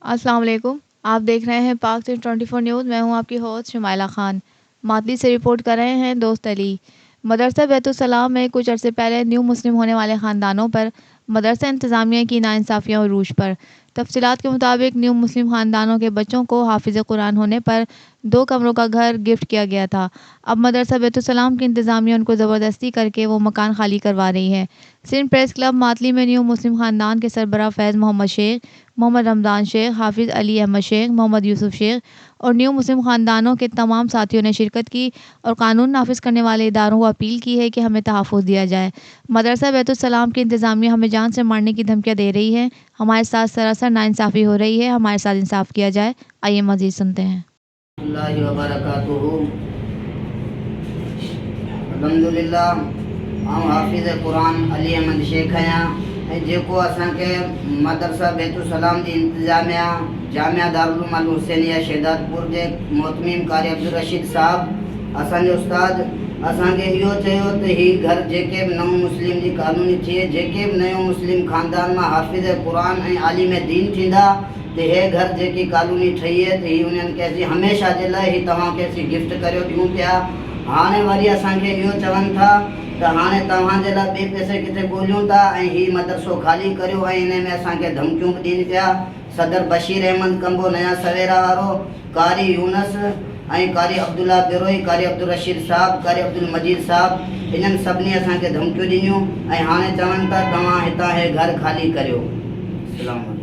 अस्सलाम वालेकुम। आप देख रहे हैं पाक 24 न्यूज़। मैं हूं आपकी होस्ट शुमाइला खान। मातली से रिपोर्ट कर रहे हैं दोस्त अली। मदरसा बैतुस्सलाम में कुछ अरसे पहले न्यू मुस्लिम होने वाले ख़ानदानों पर मदरसा इंतज़ामिया की नाइंसाफ़ियों और रूश पर। तफसीलात के मुताबिक न्यू मुस्लिम ख़ानदानों के बच्चों को हाफिज़ कुरान होने पर 2 कमरों का घर गिफ्ट किया गया था। अब मदरसा बैतुस्सलाम की इंतज़ामिया उनको ज़बरदस्ती करके वो मकान खाली करवा रही है। सिंध प्रेस क्लब मातली में न्यू मुस्लिम ख़ानदान के सरबराह फैज़ मोहम्मद शेख, मोहम्मद रमज़ान शेख, हाफिज़ अली अहमद शेख, मोहम्मद यूसुफ शेख और न्यू मुस्लिम ख़ानदानों के तमाम साथियों ने शिरकत की और कानून नाफिज करने वाले इदारों को अपील की है कि हमें तहफ़्फ़ुज़ दिया जाए। मदरसा बैतुस्सलाम की इंतज़ामिया हमें जान से मारने की धमकियाँ दे रही है। हमारे साथ सरासर नाइंसाफ़ी हो रही है। हमारे साथ इंसाफ़ किया जाए। आइए मज़ीद सुनते हैं। अल्हम्दुलिल्लाह आऊं हाफिज़ कुरान अली अहमद शेख आहियां ऐं जेको असांखे मदरसा बैतुस्सलाम जी इंतज़ामिया जामिया दारुल उलूम अल हुसैनिया शहदादपुर जे मोहतमीम कारी अब्दुल रशीद साहब असांजे उस्ताद असांखे इहो चयो त ही घर जेके बि नओं मुस्लिम जी कानूनी थिए जेके बि नयो मुस्लिम ख़ानदान मां हाफिज़ कुरान ऐं आलिम दीन थींदा त हे घर जेकी कानूनी ठही आहे त ही उन्हनि खे असीं हमेशह जे लाइ ही तव्हांखे असीं गिफ्ट करे ॾियूं पिया। हाणे वरी असांखे इहो चवनि था त हाणे तव्हांजे लाइ ॿिए पैसे किथे ॻोल्हियूं था ऐं हीउ मदरसो ख़ाली करियो ऐं हिन में असांखे धमकियूं बि ॾियनि पिया। सदर बशीर अहमद कंबो नया सवेरा वारो, कारी यूनस ऐं कारी अब्दुल्ला बिरोई, कारी अब्दुल रशीद साहब, कारी अब्दुल मजीद साहब इन्हनि सभिनी असांखे धमकियूं ॾिनियूं ऐं हाणे चवनि था तव्हां हितां हे घर ख़ाली करियो। अस्सलाम वालेकुम।